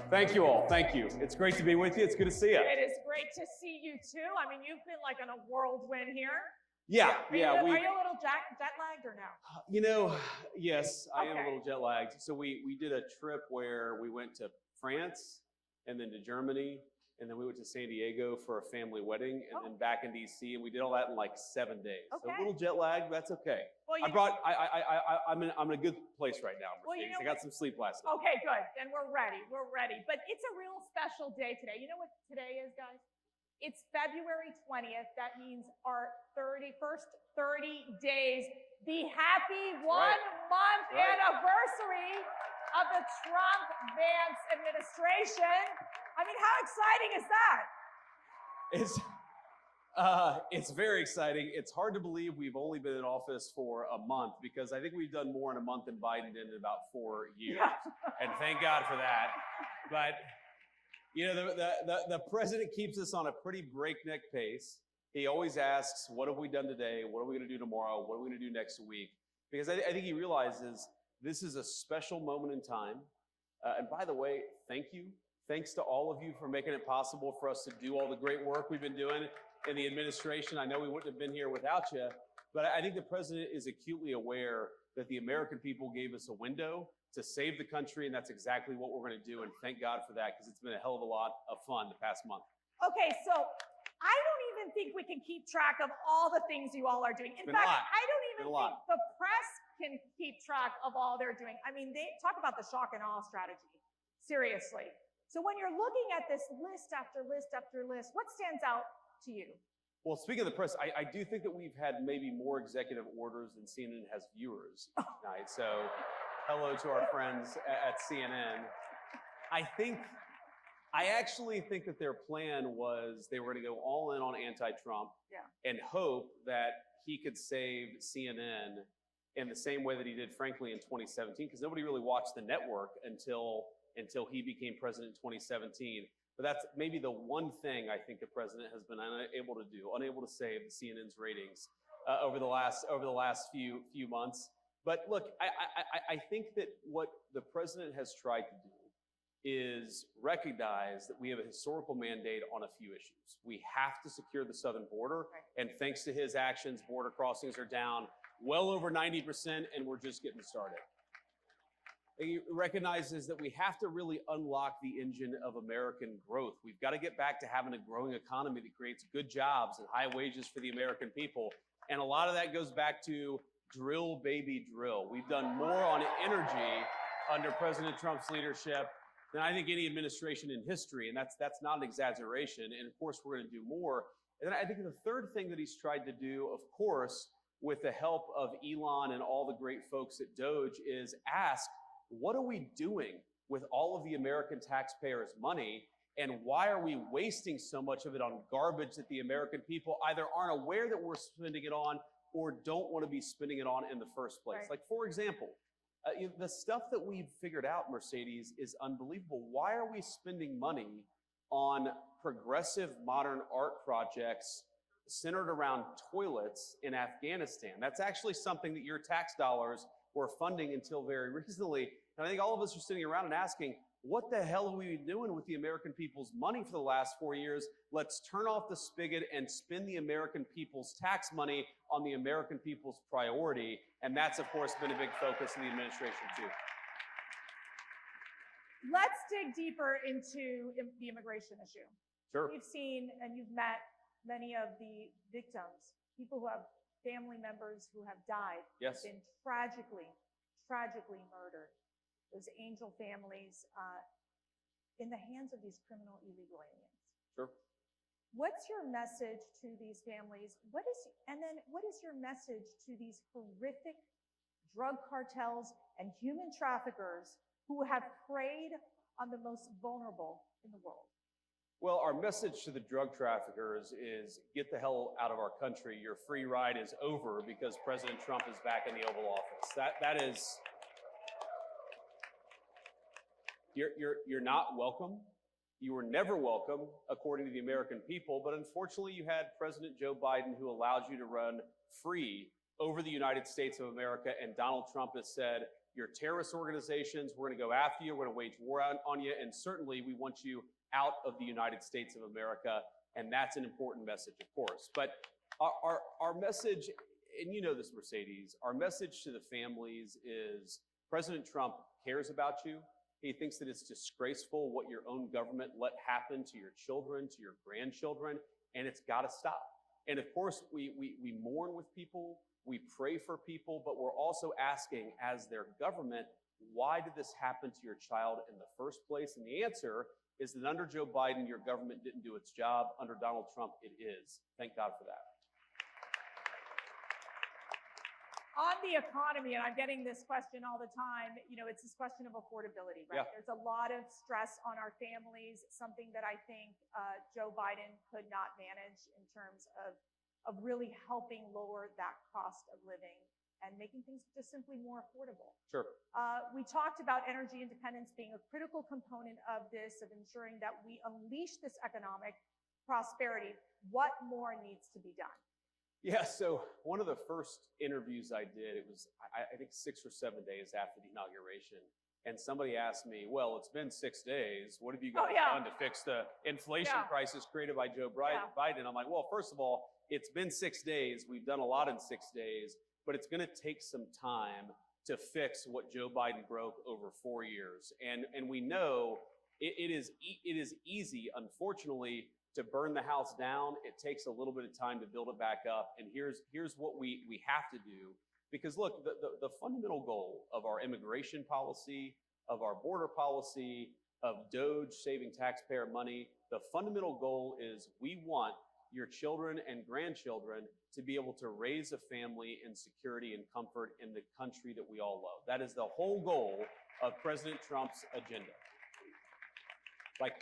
Thank you all. Thank you. It's great to be with you. It's good to see you. It is great to see you too. I mean, you've been like on a whirlwind here. Yeah. Are you a little jet lagged or no? You know, yes, I am a Okay. little jet lagged. So we did a trip where we went to France and then to Germany, and then we went to San Diego for a family wedding, and then back in DC, and we did all that in like 7 days. So a little jet lagged, but that's okay. Well, I'm in a good place right now, Mercedes. Well, I got some sleep last night. Okay, good. Then we're ready. We're ready. But it's a real special day today. You know what today is, guys? It's February 20th. That means our 31st 30 days, the happy one-month anniversary of the Trump-Vance administration. I mean, how exciting is that? It's very exciting. It's hard to believe we've only been in office for a month, because I think we've done more in a month than Biden did in about 4 years. Yeah. And thank God for that. But you know, the president keeps us on a pretty breakneck pace. He always asks, what have we done today? What are we going to do tomorrow? What are we going to do next week? Because I think he realizes this is a special moment in time. And by the way, thank you. Thanks to all of you for making it possible for us to do all the great work we've been doing in the administration. I know we wouldn't have been here without you, but I think the president is acutely aware that the American people gave us a window to save the country, and that's exactly what we're going to do, and thank God for that, because it's been a hell of a lot of fun the past month. Okay, so I don't even think we can keep track of all the things you all are doing. In fact, I don't even think the press can keep track of all they're doing. I mean, they talk about the shock and awe strategy. Seriously. So when you're looking at this list after list after list, what stands out to you? Well, speaking of the press, I do think that we've had maybe more executive orders than CNN has viewers tonight. So hello to our friends at CNN. I actually think that their plan was they were going to go all in on anti-Trump and hope that he could save CNN in the same way that he did, frankly, in 2017, because nobody really watched the network until he became president in 2017. But that's maybe the one thing I think the president has been unable to do, unable to save the CNN's ratings over the last few months. But look, I think that what the president has tried to do is recognize that we have a historical mandate on a few issues. We have to secure the southern border, and thanks to his actions, border crossings are down well over 90%, and we're just getting started. He recognizes that we have to really unlock the engine of American growth. We've got to get back to having a growing economy that creates good jobs and high wages for the American people. And a lot of that goes back to drill, baby, drill. We've done more on energy under President Trump's leadership than I think any administration in history. And that's not an exaggeration. And of course, we're going to do more. And then I think the third thing that he's tried to do, of course, with the help of Elon and all the great folks at Doge, is ask, what are we doing with all of the American taxpayers' money, and why are we wasting so much of it on garbage that the American people either aren't aware that we're spending it on or don't want to be spending it on in the first place? Like, for example, the stuff that we've figured out, Mercedes, is unbelievable. Why are we spending money on progressive modern art projects centered around toilets in Afghanistan? That's actually something that your tax dollars were funding until very recently. And I think all of us are sitting around and asking, what the hell have we been doing with the American people's money for the last 4 years? Let's turn off the spigot and spend the American people's tax money on the American people's priority. And that's, of course, been a big focus of the administration, too. Let's dig deeper into the immigration issue. Sure. We've seen, and you've met many of the victims, people who have family members who have died, been tragically murdered. Those angel families in the hands of these criminal illegal aliens. Sure. What's your message to these families? What is your message to these horrific drug cartels and human traffickers who have preyed on the most vulnerable in the world? Well, our message to the drug traffickers is get the hell out of our country. Your free ride is over because President Trump is back in the Oval Office. That is, you're not welcome. You were never welcome, according to the American people. But unfortunately, you had President Joe Biden, who allowed you to run free over the United States of America. And Donald Trump has said, You're terrorist organizations. We're going to go after you. We're going to wage war on you. And certainly we want you out of the United States of America. And that's an important message, of course. But our message, and you know this, Mercedes, our message to the families is President Trump cares about you. He thinks that it's disgraceful what your own government let happen to your children, to your grandchildren, and it's got to stop. And of course, we mourn with people, we pray for people, but we're also asking, as their government, why did this happen to your child in the first place? And the answer is that under Joe Biden, your government didn't do its job. Under Donald Trump, it is. Thank God for that. On the economy, and I'm getting this question all the time, you know, it's this question of affordability, right? Yeah. There's a lot of stress on our families, something that I think Joe Biden could not manage in terms of really helping lower that cost of living and making things just simply more affordable. Sure. We talked about energy independence being a critical component of this, of ensuring that we unleash this economic prosperity. What more needs to be done? Yeah, so one of the first interviews I did, it was, I think 6 or 7 days after the inauguration, and somebody asked me, well, it's been 6 days. What have you guys done to fix the inflation crisis created by Joe Biden? I'm like, well, first of all, it's been 6 days. We've done a lot in 6 days, but it's going to take some time to fix what Joe Biden broke over 4 years. And we know it is easy, unfortunately, to burn the house down. It takes a little bit of time to build it back up. And here's what we have to do. Because look, the fundamental goal of our immigration policy, of our border policy, of DOGE saving taxpayer money, the fundamental goal is we want your children and grandchildren to be able to raise a family in security and comfort in the country that we all love. That is the whole goal of President Trump's agenda. Like,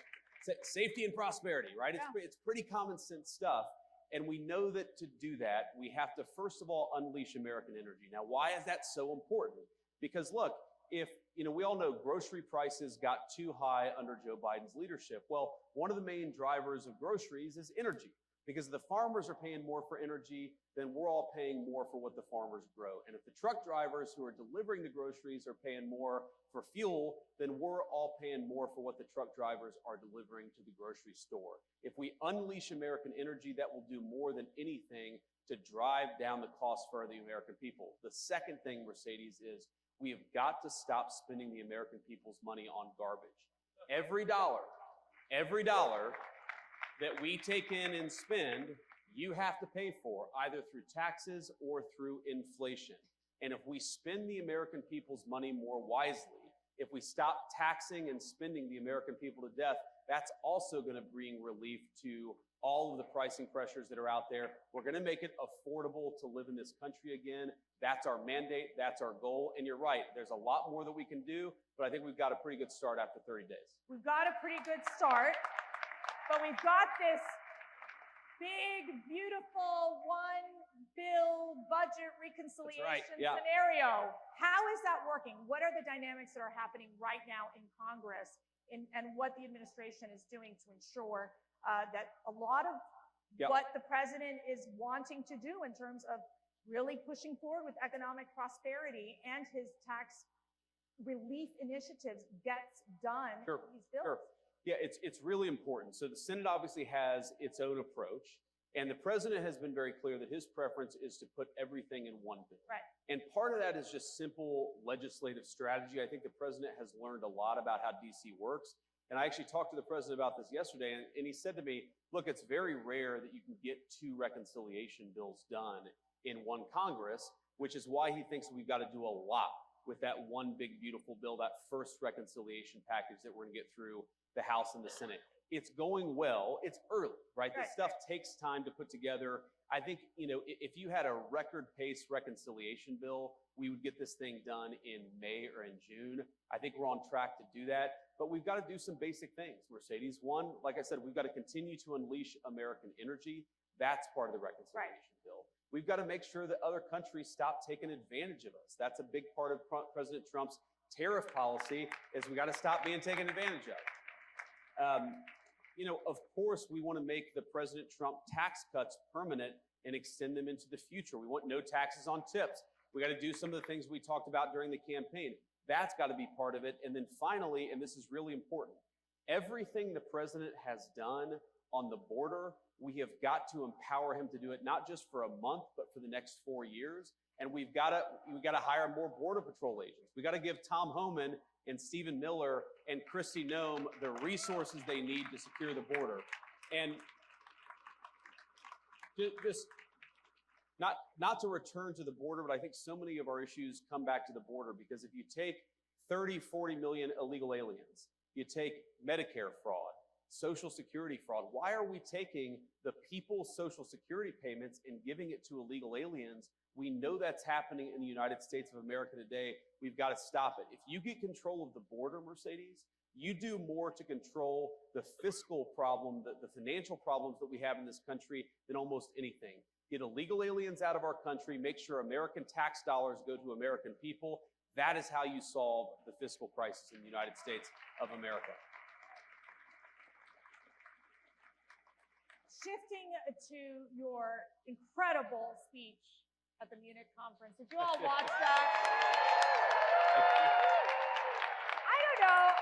safety and prosperity, right? Yeah. It's pretty common sense stuff. And we know that to do that, we have to, first of all, unleash American energy. Now, why is that so important? Because look, if, we all know grocery prices got too high under Joe Biden's leadership. Well, one of the main drivers of groceries is energy. Because the farmers are paying more for energy, then we're all paying more for what the farmers grow. And if the truck drivers who are delivering the groceries are paying more for fuel, then we're all paying more for what the truck drivers are delivering to the grocery store. If we unleash American energy, that will do more than anything to drive down the cost for the American people. The second thing, Mercedes, is we have got to stop spending the American people's money on garbage. Every dollar that we take in and spend, you have to pay for, either through taxes or through inflation. And if we spend the American people's money more wisely, if we stop taxing and spending the American people to death, that's also going to bring relief to all of the pricing pressures that are out there. We're going to make it affordable to live in this country again. That's our mandate. That's our goal. And you're right, there's a lot more that we can do, but I think we've got a pretty good start after 30 days. We've got a pretty good start. But we've got this big, beautiful one bill budget reconciliation scenario. How is that working? What are the dynamics that are happening right now in Congress and what the administration is doing to ensure that a lot of what the president is wanting to do in terms of really pushing forward with economic prosperity and his tax relief initiatives gets done in these bills? Sure. Yeah, it's really important. So the Senate obviously has its own approach, and the president has been very clear that his preference is to put everything in one bill. Right. And part of that is just simple legislative strategy. I think the president has learned a lot about how DC works. And I actually talked to the president about this yesterday, and he said to me, look, it's very rare that you can get 2 reconciliation bills done in one Congress, which is why he thinks we've got to do a lot with that one big, beautiful bill, that first reconciliation package that we're going to get through the House and the Senate. It's going well. It's early, right? This stuff takes time to put together. I think, if you had a record pace reconciliation bill, we would get this thing done in May or in June. I think we're on track to do that, but we've got to do some basic things, Mercedes. One, like I said, we've got to continue to unleash American energy. That's part of the reconciliation bill. We've got to make sure that other countries stop taking advantage of us. That's a big part of President Trump's tariff policy, is we got to stop being taken advantage of. Of course, we want to make the President Trump tax cuts permanent and extend them into the future. We want no taxes on tips. We got to do some of the things we talked about during the campaign. That's got to be part of it. And then finally, and this is really important, everything the president has done on the border, we have got to empower him to do it, not just for a month, but for the next 4 years. And we've got to hire more Border Patrol agents. We got to give Tom Homan and Stephen Miller and Kristi Noem the resources they need to secure the border. And just not to return to the border, but I think so many of our issues come back to the border, because if you take 30, 40 million illegal aliens, you take Medicare fraud, Social Security fraud, why are we taking the people's Social Security payments and giving it to illegal aliens? We know that's happening in the United States of America today. We've got to stop it. If you get control of the border, Mercedes, you do more to control the fiscal problem, the financial problems that we have in this country than almost anything. Get illegal aliens out of our country, make sure American tax dollars go to American people. That is how you solve the fiscal crisis in the United States of America. Shifting to your incredible speech at the Munich conference. Did you all watch that? I don't know.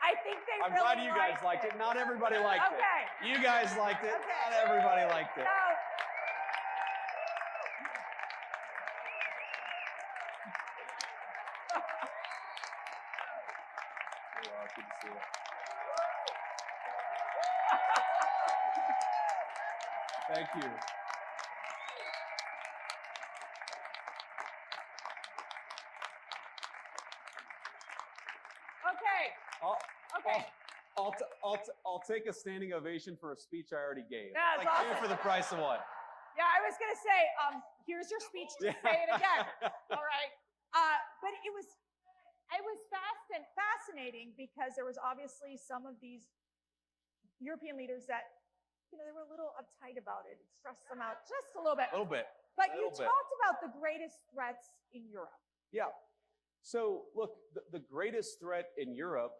I think they I'm really glad you guys liked it. Not everybody liked it. Okay. You guys liked it. Okay. Not everybody liked it. So, Good to see you. Thank you. okay. I'll take a standing ovation for a speech I already gave. That's like awesome. for the price of one. Yeah, I was going to say, here's your speech to say it again. All right. But it was fascinating because there was obviously some of these European leaders that, they were a little uptight about it. It stressed them out just a little bit. A little bit. But you talked about the greatest threats in Europe. Yeah. So look, the greatest threat in Europe,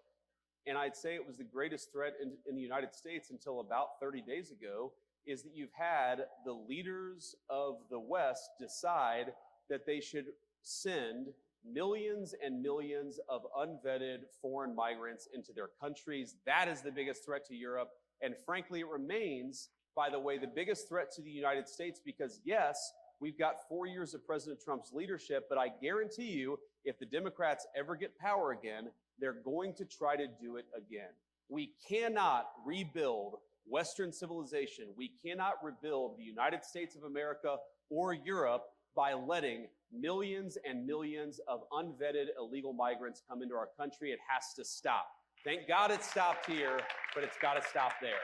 and I'd say it was the greatest threat in the United States until about 30 days ago, is that you've had the leaders of the West decide that they should send millions and millions of unvetted foreign migrants into their countries. That is the biggest threat to Europe. And frankly, it remains, by the way, the biggest threat to the United States, because yes, we've got 4 years of President Trump's leadership, but I guarantee you, if the Democrats ever get power again, they're going to try to do it again. We cannot rebuild Western civilization. We cannot rebuild the United States of America or Europe by letting millions and millions of unvetted illegal migrants come into our country. It has to stop. Thank God it stopped here, but it's got to stop there.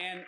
And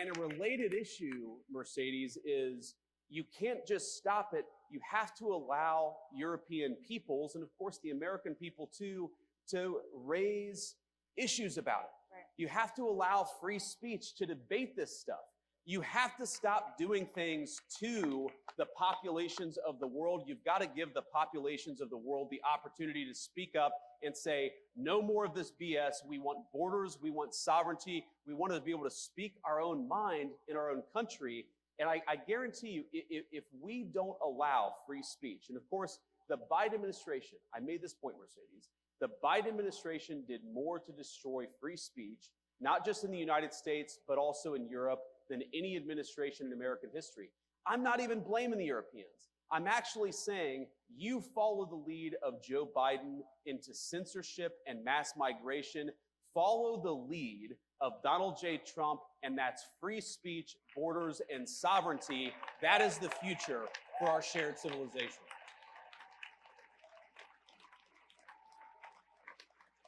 a related issue, Mercedes, is you can't just stop it. You have to allow European peoples, and of course the American people too, to raise issues about it. Right. You have to allow free speech to debate this stuff. You have to stop doing things to the populations of the world. You've got to give the populations of the world the opportunity to speak up and say, no more of this BS. We want borders. We want sovereignty. We want to be able to speak our own mind in our own country. And I guarantee you, if we don't allow free speech, and of course, the Biden administration, I made this point, Mercedes, the Biden administration did more to destroy free speech, not just in the United States, but also in Europe, than any administration in American history. I'm not even blaming the Europeans. I'm actually saying you follow the lead of Joe Biden into censorship and mass migration. Follow the lead of Donald J. Trump, and that's free speech, borders, and sovereignty. That is the future for our shared civilization.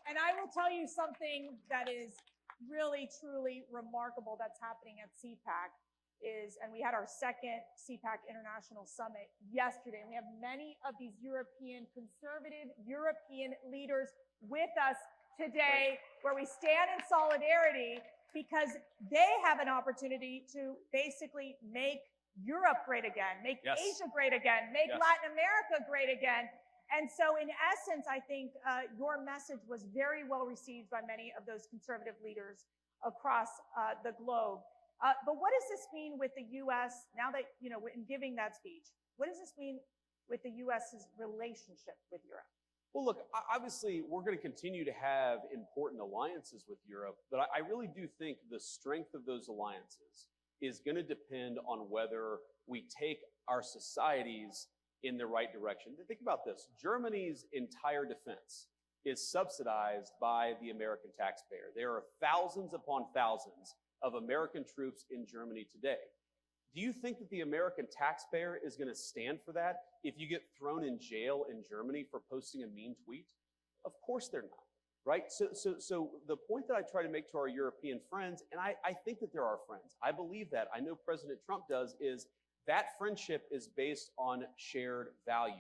And I will tell you something that is really, truly remarkable that's happening at CPAC is, and we had our second CPAC International Summit yesterday, and we have many of these conservative European leaders with us today, where we stand in solidarity because they have an opportunity to basically make Europe great again, make Asia great again, make Latin America great again. And so in essence, I think your message was very well received by many of those conservative leaders across the globe. But what does this mean with the U.S. now that, in giving that speech, what does this mean with the U.S.'s relationship with Europe? Well, look, obviously, we're going to continue to have important alliances with Europe, but I really do think the strength of those alliances is going to depend on whether we take our societies in the right direction. Think about this. Germany's entire defense is subsidized by the American taxpayer. There are thousands upon thousands of American troops in Germany today. Do you think that the American taxpayer is going to stand for that if you get thrown in jail in Germany for posting a mean tweet? Of course they're not, right? So the point that I try to make to our European friends, and I think that they're our friends, I believe that, I know President Trump does, is that friendship is based on shared values.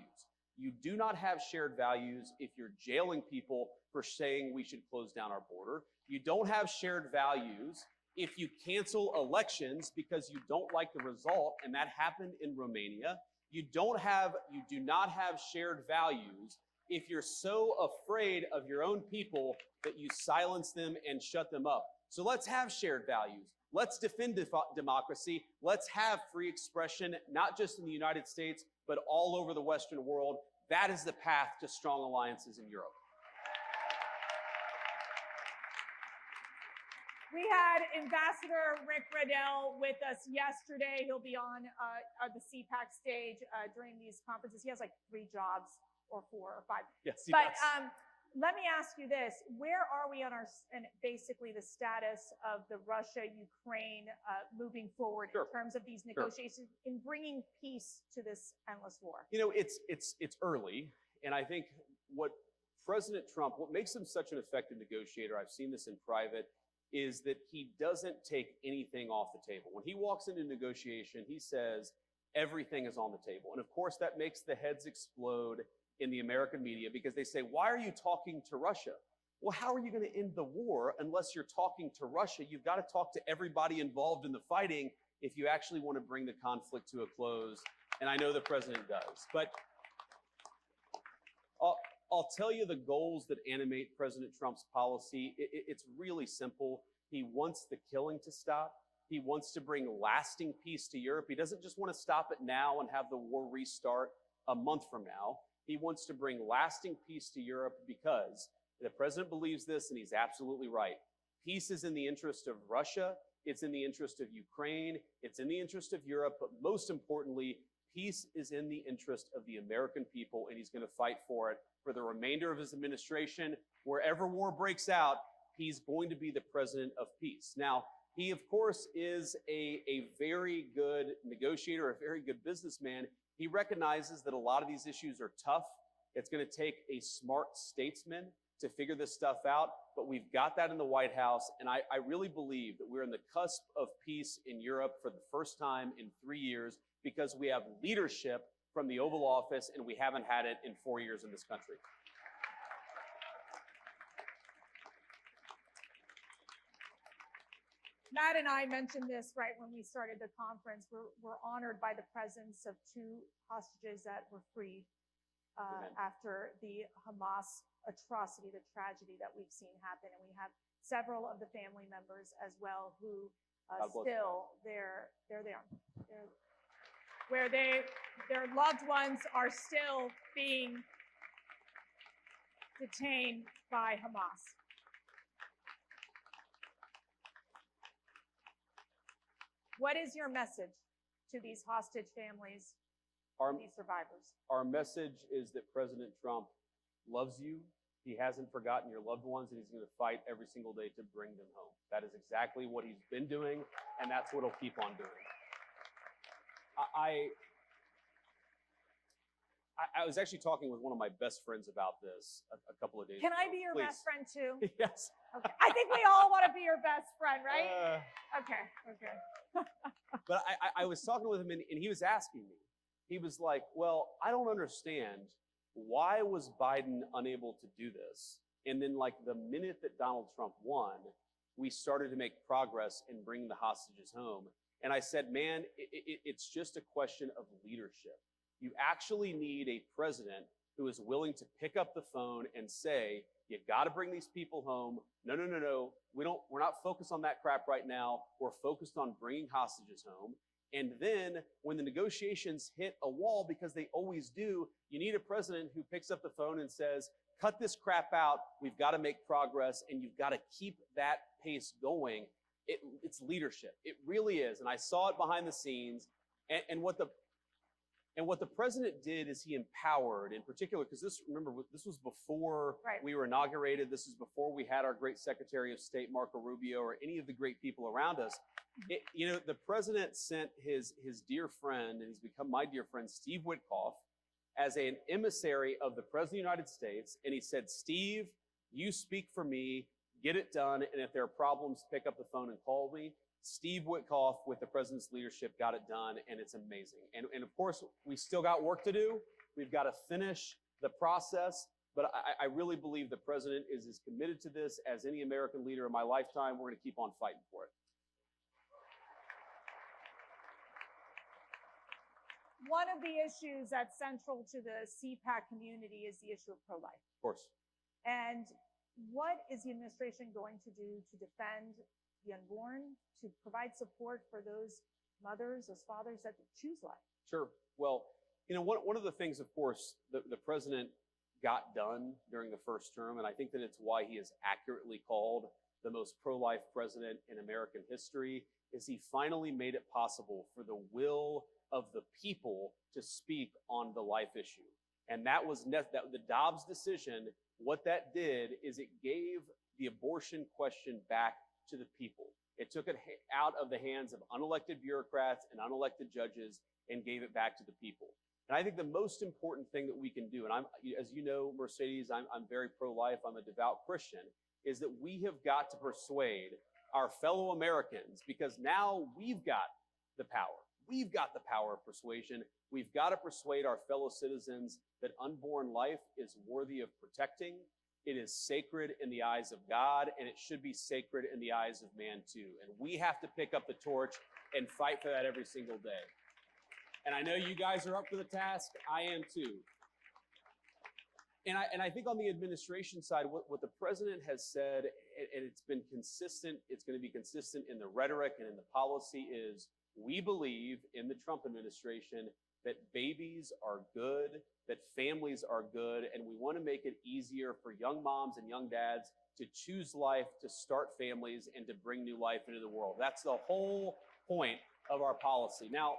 You do not have shared values if you're jailing people for saying we should close down our border. You don't have shared values if you cancel elections because you don't like the result, and that happened in Romania. You do not have shared values if you're so afraid of your own people that you silence them and shut them up. So let's have shared values. Let's defend democracy. Let's have free expression, not just in the United States, but all over the Western world. That is the path to strong alliances in Europe. We had Ambassador Rick Gradell with us yesterday. He'll be on the CPAC stage during these conferences. He has like 3 jobs or 4 or 5. Yes, he but does. Let me ask you this. Where are we on basically the status of the Russia-Ukraine moving forward in terms of these negotiations in bringing peace to this endless war? It's early, and I think what makes him such an effective negotiator, I've seen this in private, is that he doesn't take anything off the table. When he walks into negotiation, he says everything is on the table. And of course, that makes the heads explode in the American media because they say, why are you talking to Russia? Well, how are you going to end the war unless you're talking to Russia? You've got to talk to everybody involved in the fighting if you actually want to bring the conflict to a close. And I know the president does. But I'll tell you the goals that animate President Trump's policy. It's really simple. He wants the killing to stop. He wants to bring lasting peace to Europe. He doesn't just want to stop it now and have the war restart a month from now. He wants to bring lasting peace to Europe because the president believes this, and he's absolutely right. Peace is in the interest of Russia. It's in the interest of Ukraine. It's in the interest of Europe. But most importantly, peace is in the interest of the American people, and he's going to fight for it for the remainder of his administration. Wherever war breaks out, he's going to be the president of peace. Now, he, of course, is a very good negotiator, a very good businessman. He recognizes that a lot of these issues are tough. It's going to take a smart statesman to figure this stuff out, but we've got that in the White House, and I really believe that we're in the cusp of peace in Europe for the first time in 3 years because we have leadership from the Oval Office, and we haven't had it in 4 years in this country. Matt and I mentioned this right when we started the conference. We're honored by the presence of 2 hostages that were freed after the Hamas atrocity, the tragedy that we've seen happen. And we have several of the family members as well who still, they're there. Where their loved ones are still being detained by Hamas. What is your message to these hostage families, these survivors? Our message is that President Trump loves you. He hasn't forgotten your loved ones, and he's going to fight every single day to bring them home. That is exactly what he's been doing, and that's what he'll keep on doing. I was actually talking with one of my best friends about this a couple of days ago. Can I be your best friend too? Yes. Okay. I think we all want to be your best friend, right? Okay. But I was talking with him, and he was asking me. He was like, well, I don't understand. Why was Biden unable to do this? And then, like, the minute that Donald Trump won, we started to make progress in bringing the hostages home. And I said, man, it's just a question of leadership. You actually need a president who is willing to pick up the phone and say, you got to bring these people home. No, no, no, no. We're not focused on that crap right now. We're focused on bringing hostages home. And then when the negotiations hit a wall, because they always do, you need a president who picks up the phone and says, cut this crap out. We've got to make progress, and you've got to keep that pace going. It's leadership. It really is. And I saw it behind the scenes. And what the president did is he empowered, in particular, because this was before we were inaugurated. This is before we had our great Secretary of State, Marco Rubio, or any of the great people around us. The president sent his dear friend, and he's become my dear friend, Steve Witkoff, as an emissary of the President of the United States. And he said, Steve, you speak for me, get it done. And if there are problems, pick up the phone and call me. Steve Witkoff, with the president's leadership, got it done, and it's amazing. And of course, we still got work to do. We've got to finish the process, but I really believe the president is as committed to this as any American leader in my lifetime. We're going to keep on fighting for it. One of the issues that's central to the CPAC community is the issue of pro-life. Of course. And what is the administration going to do to defend the unborn, to provide support for those mothers, those fathers that choose life? Sure. Well, one of the things, of course, the president got done during the first term, and I think that it's why he is accurately called the most pro-life president in American history, is he finally made it possible for the will of the people to speak on the life issue. And that was the Dobbs decision. What that did is it gave the abortion question back to the people. It took it out of the hands of unelected bureaucrats and unelected judges and gave it back to the people. And I think the most important thing that we can do, and as you know, Mercedes, I'm very pro-life, I'm a devout Christian, is that we have got to persuade our fellow Americans, because now we've got the power. We've got the power of persuasion. We've got to persuade our fellow citizens that unborn life is worthy of protecting. It is sacred in the eyes of God, and it should be sacred in the eyes of man too. And we have to pick up the torch and fight for that every single day. And I know you guys are up for the task. I am too. And I think on the administration side, what the president has said, and it's been consistent, it's going to be consistent in the rhetoric and in the policy, is we believe in the Trump administration that babies are good, that families are good, and we want to make it easier for young moms and young dads to choose life, to start families, and to bring new life into the world. That's the whole point of our policy. Now,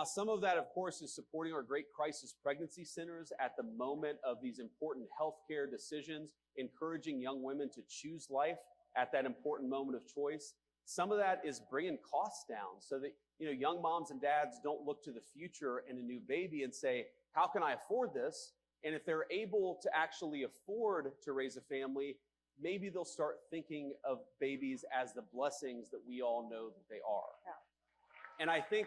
some of that, of course, is supporting our great crisis pregnancy centers at the moment of these important healthcare decisions, encouraging young women to choose life at that important moment of choice. Some of that is bringing costs down so that young moms and dads don't look to the future and a new baby and say, how can I afford this? And if they're able to actually afford to raise a family, maybe they'll start thinking of babies as the blessings that we all know that they are. Yeah. And I think,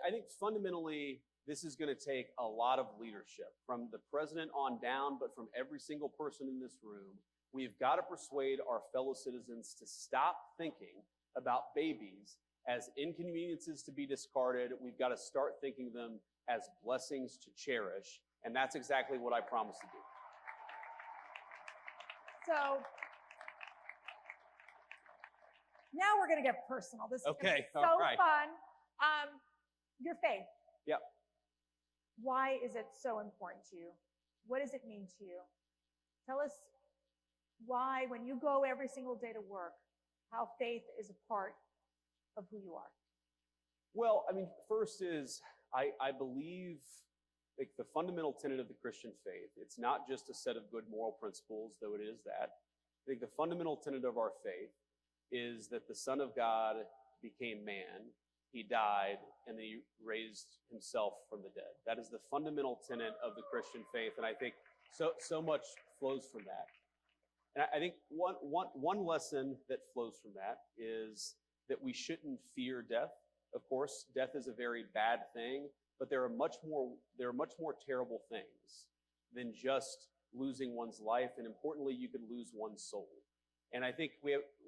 I think fundamentally, this is going to take a lot of leadership from the president on down, but from every single person in this room. We've got to persuade our fellow citizens to stop thinking about babies as inconveniences to be discarded. We've got to start thinking them as blessings to cherish. And that's exactly what I promise to do. So now we're going to get personal. This is going to be so fun. Your faith. Yep. Why is it so important to you? What does it mean to you? Tell us why, when you go every single day to work, how faith is a part of who you are. Well, first is I believe the fundamental tenet of the Christian faith. It's not just a set of good moral principles, though it is that. I think the fundamental tenet of our faith is that the Son of God became man. He died, and then he raised himself from the dead. That is the fundamental tenet of the Christian faith, and I think so much flows from that. And I think one lesson that flows from that is that we shouldn't fear death. Of course, death is a very bad thing, but there are much more terrible things than just losing one's life, and importantly, you could lose one's soul. And I think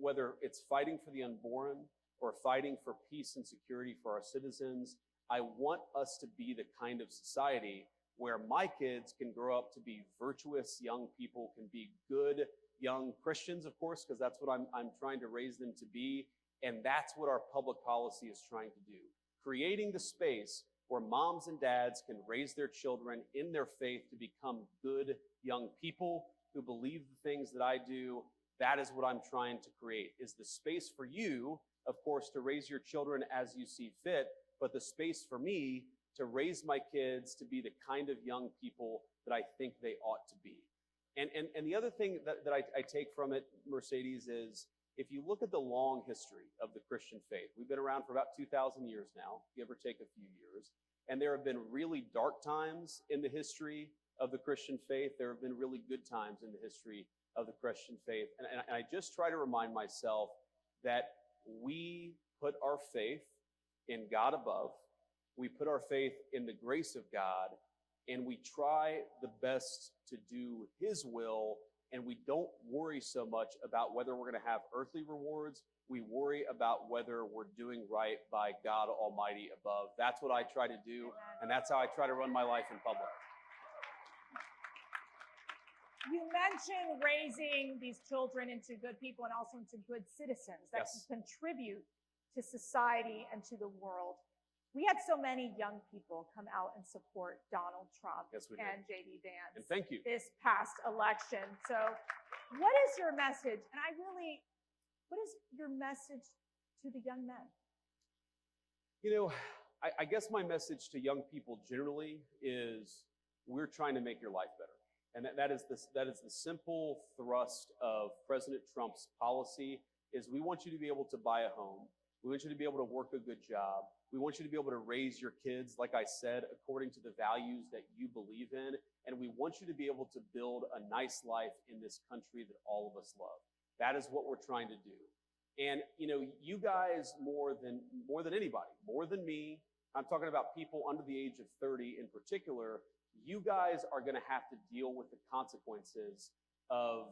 whether it's fighting for the unborn, or fighting for peace and security for our citizens. I want us to be the kind of society where my kids can grow up to be virtuous young people, can be good young Christians, of course, because that's what I'm trying to raise them to be. And that's what our public policy is trying to do. Creating the space where moms and dads can raise their children in their faith to become good young people who believe the things that I do. That is what I'm trying to create, is the space for you, of course, to raise your children as you see fit, but the space for me to raise my kids to be the kind of young people that I think they ought to be. And the other thing that I take from it, Mercedes, is if you look at the long history of the Christian faith, we've been around for about 2,000 years now, give or take a few years, and there have been really dark times in the history of the Christian faith. There have been really good times in the history of the Christian faith. And I just try to remind myself that we put our faith in God above, we put our faith in the grace of God, and we try the best to do His will, and we don't worry so much about whether we're going to have earthly rewards. We worry about whether we're doing right by God Almighty above. That's what I try to do, and that's how I try to run my life in public. You mentioned raising these children into good people and also into good citizens that Yes. can contribute to society and to the world. We had so many young people come out and support Donald Trump Yes, we did. and JD Vance And thank you. this past election. So what is your message? And what is your message to the young men? You know, I guess my message to young people generally is we're trying to make your life better. And that is the simple thrust of President Trump's policy is we want you to be able to buy a home. We want you to be able to work a good job. We want you to be able to raise your kids, like I said, according to the values that you believe in. And we want you to be able to build a nice life in this country that all of us love. That is what we're trying to do. And, you know, you guys more than anybody, more than me, I'm talking about people under the age of 30 in particular, you guys are going to have to deal with the consequences of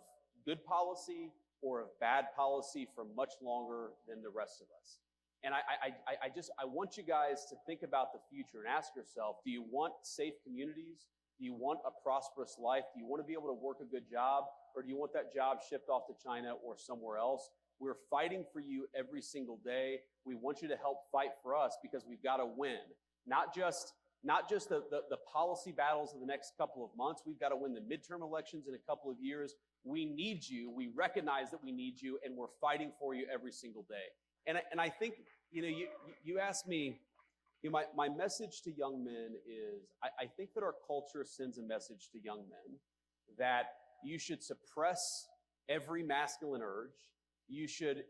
good policy or of bad policy for much longer than the rest of us. And I want you guys to think about the future and ask yourself, do you want safe communities? Do you want a prosperous life? Do you want to be able to work a good job? Or do you want that job shipped off to China or somewhere else? We're fighting for you every single day. We want you to help fight for us because we've got to win. Not just the policy battles of the next couple of months. We've got to win the midterm elections in a couple of years. We need you. We recognize that we need you, and we're fighting for you every single day. And I think, you know, you asked me, you know, my message to young men is, I think that our culture sends a message to young men that you should suppress every masculine urge. You should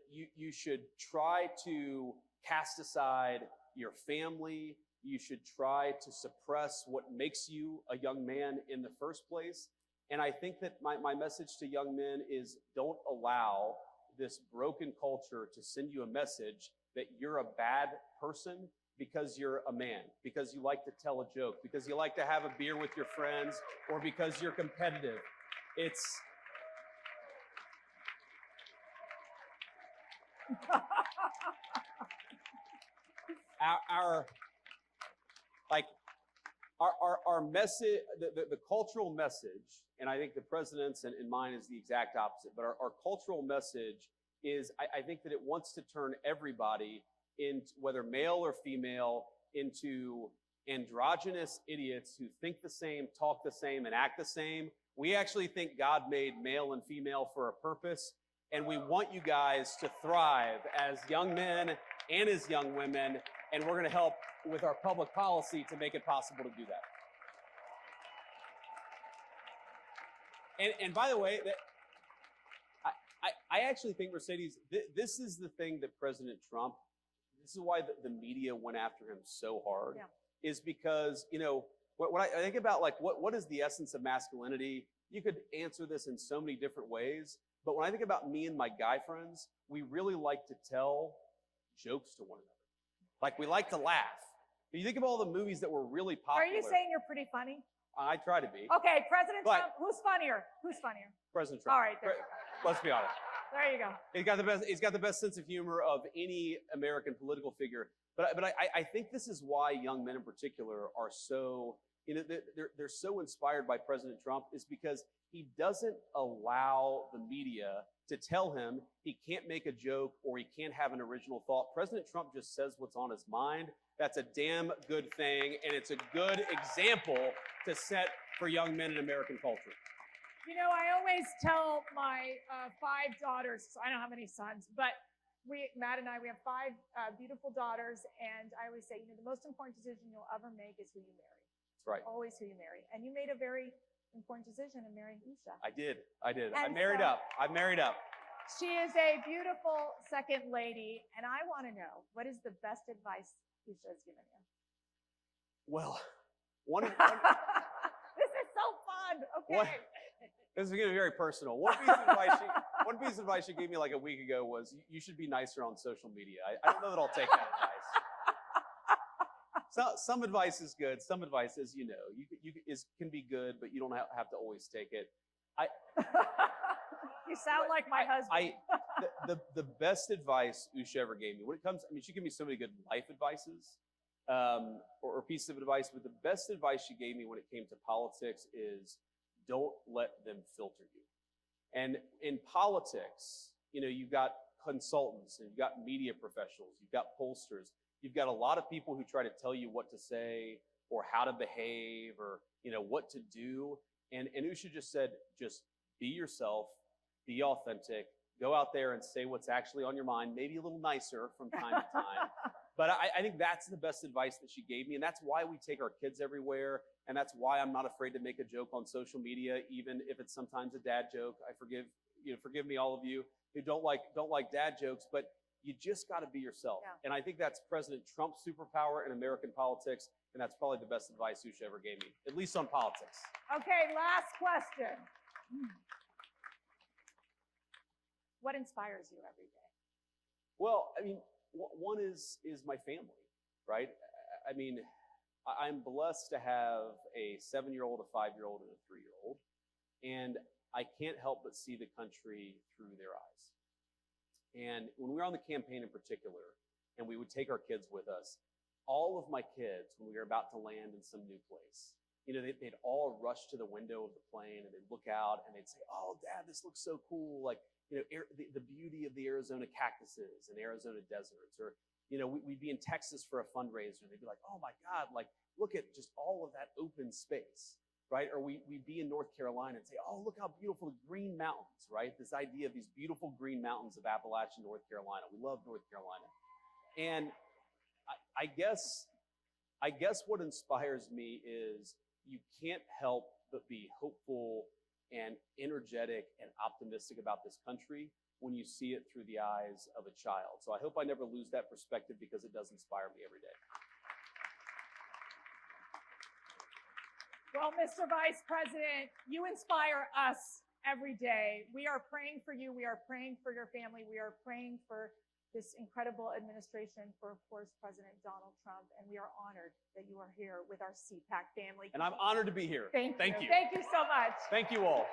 try to cast aside your family. You should try to suppress what makes you a young man in the first place. And I think that my message to young men is don't allow this broken culture to send you a message that you're a bad person because you're a man, because you like to tell a joke, because you like to have a beer with your friends, or because you're competitive. It's our message, the cultural message, and I think the president's and mine is the exact opposite, but our cultural message is, I think that it wants to turn everybody, into, whether male or female, into androgynous idiots who think the same, talk the same, and act the same. We actually think God made male and female for a purpose, and we want you guys to thrive as young men and as young women, and we're going to help with our public policy to make it possible to do that. And by the way, I actually think, Mercedes, this is the thing that President Trump, this is why the media went after him so hard, is because, you know, when I think about, like, what is the essence of masculinity? You could answer this in so many different ways, but when I think about me and my guy friends, we really like to tell jokes to one another. Like, we like to laugh. You think of all the movies that were really popular. Are you saying you're pretty funny? I try to be. Okay, President Trump, who's funnier? Who's funnier? President Trump. All right. Let's be honest. There you go. He's got the best sense of humor of any American political figure. But I think this is why young men in particular are so, they're so inspired by President Trump, is because he doesn't allow the media to tell him he can't make a joke or he can't have an original thought. President Trump just says what's on his mind. That's a damn good thing, and it's a good example to set for young men in American culture. I always tell my 5 daughters, so I don't have any sons, but Matt and I, we have 5 beautiful daughters, and I always say, the most important decision you'll ever make is who you marry. That's right. Always who you marry. And you made a very important decision in marrying Usha. I did. And I married up. She is a beautiful second lady, and I want to know, what is the best advice Usha has given you? Well, one This is so fun. Okay. This is going to be very personal. One piece of advice she gave me like a week ago was, you should be nicer on social media. I don't know that I'll take that advice. Some advice is good. Some advice is, can be good, but you don't have to always take it. You sound like my husband. The best advice Usha ever gave me, when it comes, she gave me so many good life advices, or pieces of advice, but the best advice she gave me when it came to politics is, don't let them filter you. And in politics, you've got consultants and you've got media professionals, you've got pollsters, you've got a lot of people who try to tell you what to say or how to behave or, what to do. And Usha just said, just be yourself, be authentic, go out there and say what's actually on your mind, maybe a little nicer from time to time. But I think that's the best advice that she gave me. And that's why we take our kids everywhere. And that's why I'm not afraid to make a joke on social media, even if it's sometimes a dad joke. Forgive me, all of you who don't like dad jokes, but you just got to be yourself. Yeah. And I think that's President Trump's superpower in American politics. And that's probably the best advice Usha ever gave me, at least on politics. Okay, last question. What inspires you every day? Well, one is my family, right? I'm blessed to have a 7-year-old, a 5-year-old, and a 3-year-old, and I can't help but see the country through their eyes. And when we were on the campaign in particular, and we would take our kids with us, all of my kids, when we were about to land in some new place, they'd all rush to the window of the plane and they'd look out and they'd say, "Oh, Dad, this looks so cool." Like, the beauty of the Arizona cactuses and Arizona deserts, or, we'd be in Texas for a fundraiser and they'd be like, "Oh my God, like, look at just all of that open space," right? Or we'd be in North Carolina and say, "Oh, look how beautiful the green mountains," right? This idea of these beautiful green mountains of Appalachian, North Carolina. We love North Carolina. And I guess what inspires me is you can't help but be hopeful and energetic and optimistic about this country when you see it through the eyes of a child. So I hope I never lose that perspective, because it does inspire me every day. Well, Mr. Vice President, you inspire us every day. We are praying for you. We are praying for your family. We are praying for this incredible administration, for, of course, President Donald Trump. And we are honored that you are here with our CPAC family. And I'm honored to be here. Thank you. you. Thank you so much. Thank you all.